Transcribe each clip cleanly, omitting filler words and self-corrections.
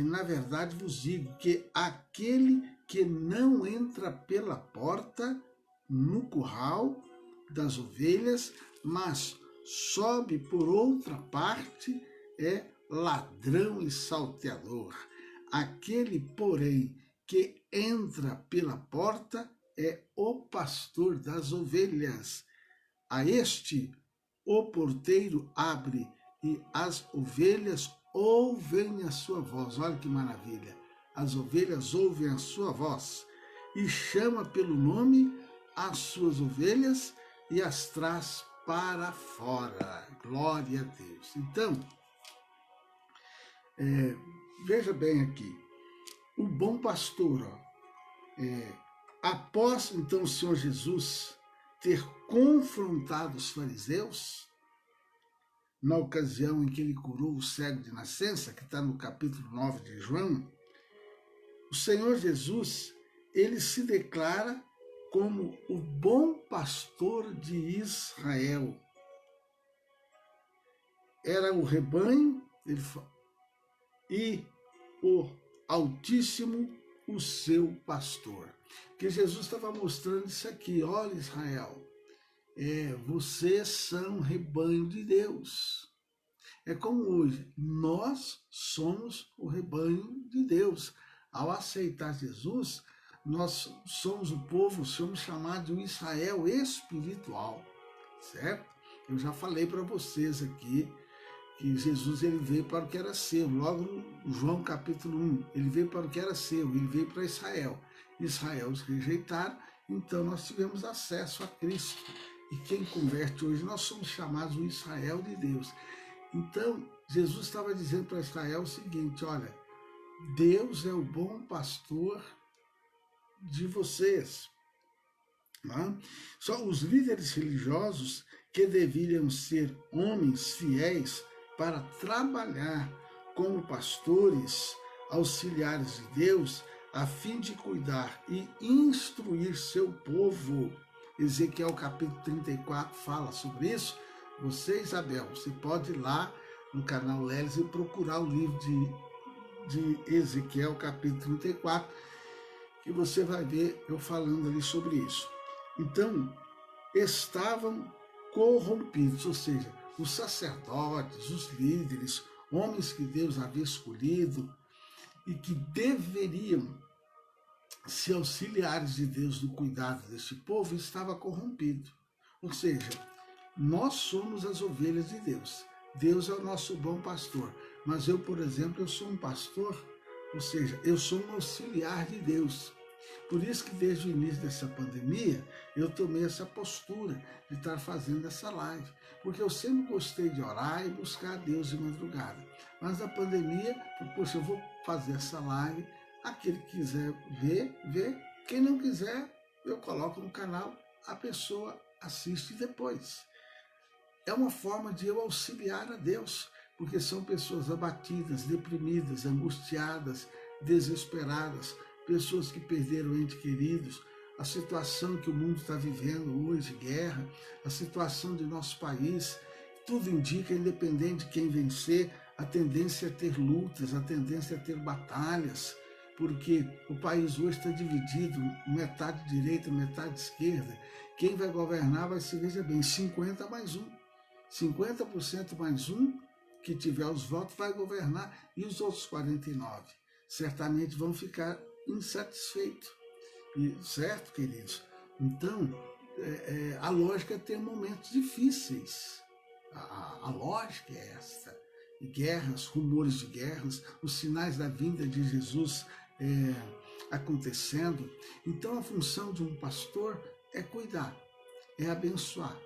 na verdade vos digo que aquele que não entra pela porta no curral das ovelhas, mas sobe por outra parte, é ladrão e salteador. Aquele, porém, que entra pela porta é o pastor das ovelhas. A este o porteiro abre e as ovelhas ouvem a sua voz. Olha que maravilha! As ovelhas ouvem a sua voz e chama pelo nome as suas ovelhas e as traz para fora. Glória a Deus. Então, veja bem aqui, o bom pastor, após então o Senhor Jesus ter confrontado os fariseus, na ocasião em que ele curou o cego de nascença, que está no capítulo 9 de João, o Senhor Jesus, ele se declara como o bom pastor de Israel. Era o rebanho e o Altíssimo, o seu pastor. Que Jesus estava mostrando isso aqui, olha Israel, vocês são rebanho de Deus. É como hoje, nós somos o rebanho de Deus. Ao aceitar Jesus, nós somos o povo, somos chamados de um Israel espiritual, certo? Eu já falei para vocês aqui que Jesus ele veio para o que era seu, logo no João capítulo 1, ele veio para o que era seu, ele veio para Israel. Israel os rejeitaram, então nós tivemos acesso a Cristo. E quem converte hoje, nós somos chamados o Israel de Deus. Então, Jesus estava dizendo para Israel o seguinte, olha, Deus é o bom pastor de vocês. Não? Só os líderes religiosos que deveriam ser homens fiéis para trabalhar como pastores, auxiliares de Deus, a fim de cuidar e instruir seu povo. Ezequiel capítulo 34 fala sobre isso. Você, Isabel, você pode ir lá no canal Lelis e procurar o livro de Ezequiel capítulo 34, que você vai ver eu falando ali sobre isso. Então, estavam corrompidos, ou seja, os sacerdotes, os líderes, homens que Deus havia escolhido e que deveriam ser auxiliares de Deus no cuidado deste povo, estava corrompido. Ou seja, nós somos as ovelhas de Deus. Deus é o nosso bom pastor. Mas eu, por exemplo, eu sou um pastor, ou seja, eu sou um auxiliar de Deus. Por isso que desde o início dessa pandemia, eu tomei essa postura de estar fazendo essa live. Porque eu sempre gostei de orar e buscar a Deus de madrugada. Mas na pandemia, poxa, eu vou fazer essa live, aquele que quiser ver, vê. Quem não quiser, eu coloco no canal, a pessoa assiste depois. É uma forma de eu auxiliar a Deus, porque são pessoas abatidas, deprimidas, angustiadas, desesperadas, pessoas que perderam entes queridos, a situação que o mundo está vivendo hoje, guerra, a situação do nosso país, tudo indica, independente de quem vencer, a tendência é ter lutas, a tendência é ter batalhas, porque o país hoje está dividido, metade direita, metade esquerda. Quem vai governar vai ser, veja bem, 50 mais 1. 50% mais 1 que tiver os votos vai governar e os outros 49 certamente vão ficar insatisfeitos. Certo, queridos? Então, a lógica é ter momentos difíceis. A lógica é esta. Guerras, rumores de guerras, os sinais da vinda de Jesus acontecendo. Então, a função de um pastor é cuidar, é abençoar,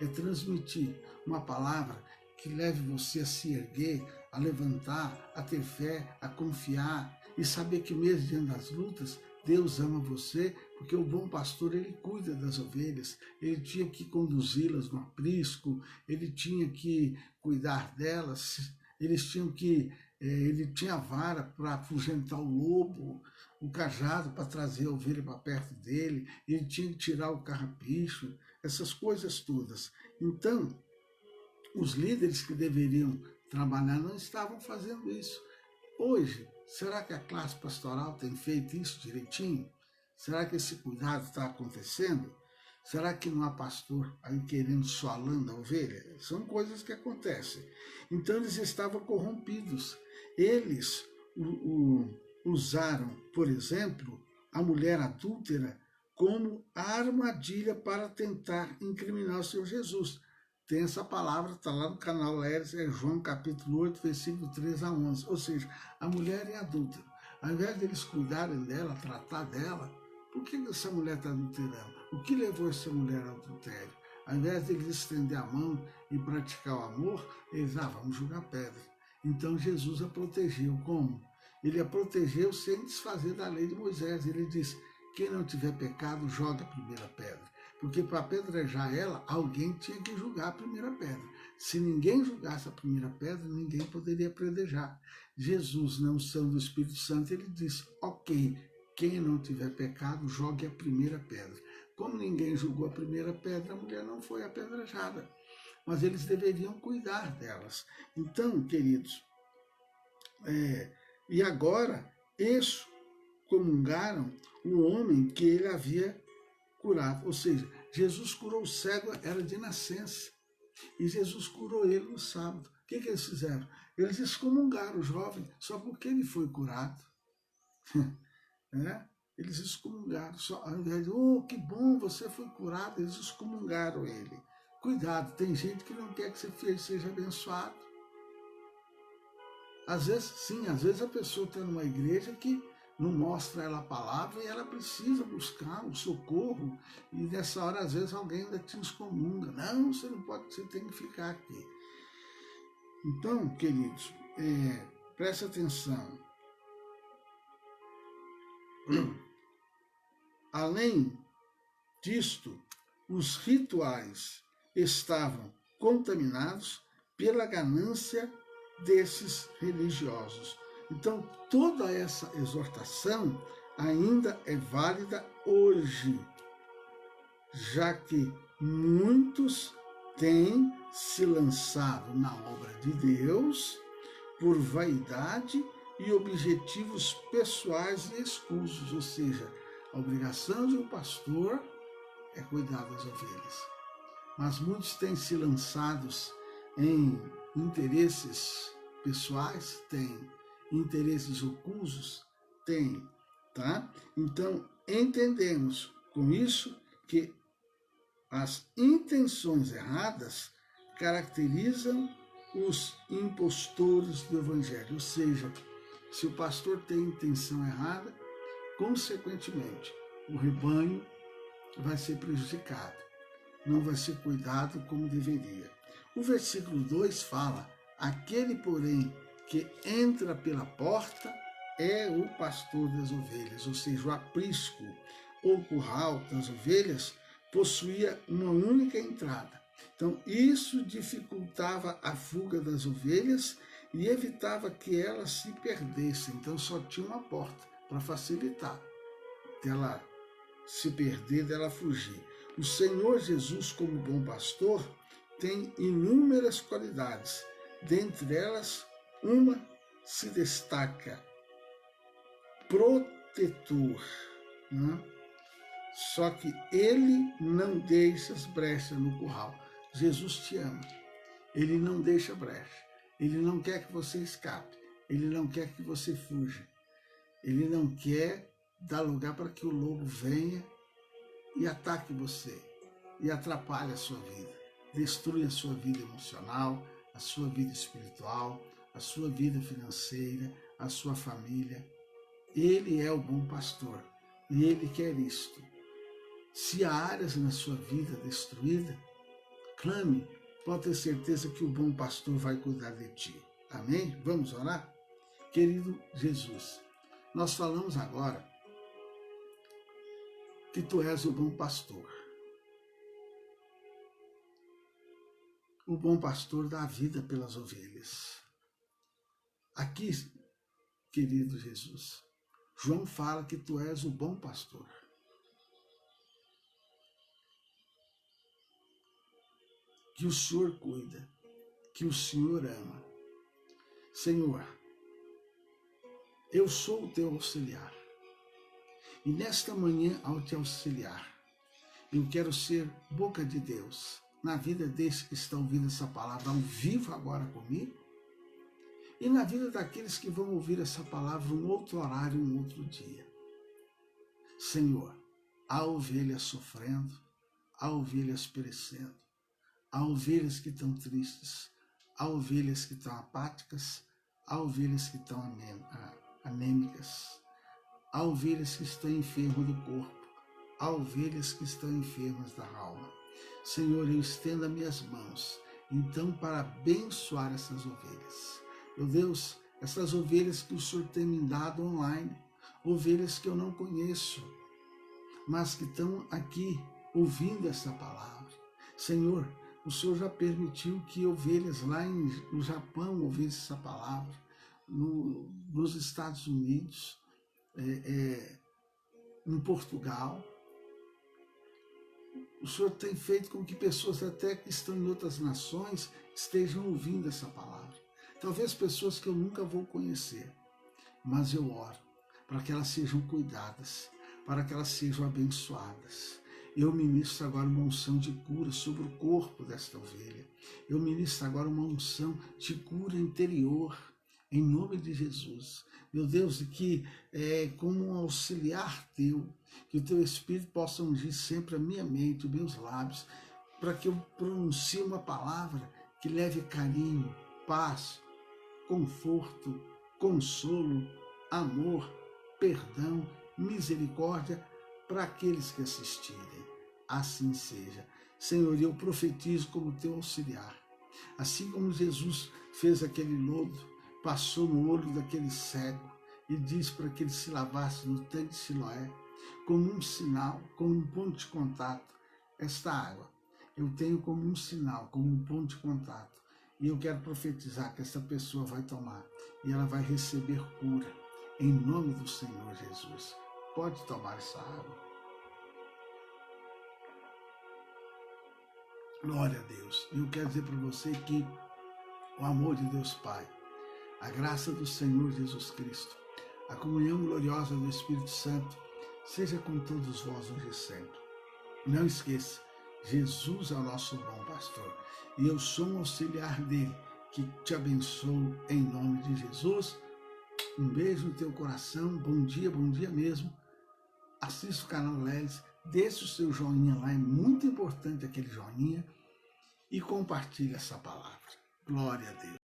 é transmitir uma palavra que leve você a se erguer, a levantar, a ter fé, a confiar e saber que mesmo diante das lutas, Deus ama você, porque o bom pastor, ele cuida das ovelhas, ele tinha que conduzi-las no aprisco, ele tinha que cuidar delas, ele tinha a vara para afugentar o lobo, o cajado para trazer a ovelha para perto dele, ele tinha que tirar o carrapicho, essas coisas todas. Então, os líderes que deveriam trabalhar não estavam fazendo isso. Hoje, será que a classe pastoral tem feito isso direitinho? Será que esse cuidado está acontecendo? Será que não há pastor aí querendo solando a ovelha? São coisas que acontecem. Então eles estavam corrompidos. Eles usaram, por exemplo, a mulher adúltera como armadilha para tentar incriminar o Senhor Jesus. Tem essa palavra, está lá no canal Leres, é João capítulo 8, versículo 3 a 11. Ou seja, a mulher é adúltera. Ao invés de eles cuidarem dela, tratar dela, por que essa mulher está adulterando? O que levou essa mulher ao adultério? Ao invés de eles estender a mão e praticar o amor, eles, vamos jogar pedra. Então Jesus a protegeu. Como? Ele a protegeu sem desfazer da lei de Moisés. Ele disse, quem não tiver pecado, joga a primeira pedra. Porque para apedrejar ela, alguém tinha que julgar a primeira pedra. Se ninguém julgasse a primeira pedra, ninguém poderia apedrejar. Jesus, na unção do Espírito Santo, ele disse, ok, quem não tiver pecado, jogue a primeira pedra. Como ninguém julgou a primeira pedra, a mulher não foi apedrejada. Mas eles deveriam cuidar delas. Então, queridos, e agora excomungaram o homem que ele havia curado. Ou seja, Jesus curou o cego, era de nascença. E Jesus curou ele no sábado. O que eles fizeram? Eles excomungaram o jovem só porque ele foi curado. Eles excomungaram, só, ao invés de, que bom, você foi curado, eles excomungaram ele. Cuidado, tem gente que não quer que você seja abençoado. Às vezes, sim, às vezes a pessoa está numa igreja que não mostra ela a palavra e ela precisa buscar o socorro, e nessa hora, às vezes, alguém ainda te excomunga. Não, você não pode, você tem que ficar aqui. Então, queridos, preste atenção. Além disto, os rituais estavam contaminados pela ganância desses religiosos. Então, toda essa exortação ainda é válida hoje, já que muitos têm se lançado na obra de Deus por vaidade e objetivos pessoais e escusos, ou seja, a obrigação de um pastor é cuidar das ovelhas. Mas muitos têm se lançado em interesses pessoais? Tem. Interesses ocultos? Tem. Tá? Então, entendemos com isso que as intenções erradas caracterizam os impostores do evangelho, ou seja, se o pastor tem intenção errada, consequentemente, o rebanho vai ser prejudicado, não vai ser cuidado como deveria. O versículo 2 fala, aquele, porém, que entra pela porta é o pastor das ovelhas, ou seja, o aprisco ou curral das ovelhas possuía uma única entrada. Então, isso dificultava a fuga das ovelhas e evitava que elas se perdessem. Então, só tinha uma porta para facilitar dela se perder, dela fugir. O Senhor Jesus, como bom pastor, tem inúmeras qualidades. Dentre elas, uma se destaca: protetor. Só que ele não deixa as brechas no curral. Jesus te ama. Ele não deixa brecha. Ele não quer que você escape. Ele não quer que você fuja. Ele não quer dar lugar para que o lobo venha e ataque você e atrapalhe a sua vida. Destrui a sua vida emocional, a sua vida espiritual, a sua vida financeira, a sua família. Ele é o bom pastor e ele quer isto. Se há áreas na sua vida destruída, clame, pode ter certeza que o bom pastor vai cuidar de ti. Amém? Vamos orar? Querido Jesus, nós falamos agora que tu és o bom pastor. O bom pastor dá a vida pelas ovelhas. Aqui, querido Jesus, João fala que tu és o bom pastor. Que o Senhor cuida, que o Senhor ama. Senhor, eu sou o teu auxiliar. E nesta manhã, ao te auxiliar, eu quero ser boca de Deus na vida desse que estão ouvindo essa palavra ao vivo agora comigo, e na vida daqueles que vão ouvir essa palavra um outro horário, um outro dia. Senhor, há ovelhas sofrendo, há ovelhas perecendo, há ovelhas que estão tristes, há ovelhas que estão apáticas, há ovelhas que estão anêmicas, há ovelhas que estão enfermas do corpo, há ovelhas que estão enfermas da alma. Senhor, eu estendo as minhas mãos, então, para abençoar essas ovelhas. Meu Deus, essas ovelhas que o Senhor tem me dado online, ovelhas que eu não conheço, mas que estão aqui ouvindo essa palavra. Senhor, o Senhor já permitiu que ovelhas lá no Japão ouvissem essa palavra, nos Estados Unidos, em Portugal. O Senhor tem feito com que pessoas até que estão em outras nações estejam ouvindo essa palavra. Talvez pessoas que eu nunca vou conhecer, mas eu oro para que elas sejam cuidadas, para que elas sejam abençoadas. Eu ministro agora uma unção de cura sobre o corpo desta ovelha. Eu ministro agora uma unção de cura interior, em nome de Jesus. Meu Deus, e que como um auxiliar teu, que o teu Espírito possa ungir sempre a minha mente, os meus lábios, para que eu pronuncie uma palavra que leve carinho, paz, conforto, consolo, amor, perdão, misericórdia para aqueles que assistirem. Assim seja. Senhor, eu profetizo como teu auxiliar. Assim como Jesus fez aquele lodo, passou no olho daquele cego e disse para que ele se lavasse no tanque de Siloé, como um sinal, como um ponto de contato. Esta água eu tenho como um sinal, como um ponto de contato. E eu quero profetizar que essa pessoa vai tomar e ela vai receber cura, em nome do Senhor Jesus. Pode tomar essa água. Glória a Deus. E eu quero dizer para você que o amor de Deus Pai, a graça do Senhor Jesus Cristo, a comunhão gloriosa do Espírito Santo, seja com todos vós hoje e sempre. Não esqueça, Jesus é o nosso bom pastor, e eu sou um auxiliar dele, que te abençoo em nome de Jesus. Um beijo no teu coração, bom dia mesmo. Assista o canal Lelis, deixe o seu joinha lá, é muito importante aquele joinha, e compartilhe essa palavra. Glória a Deus.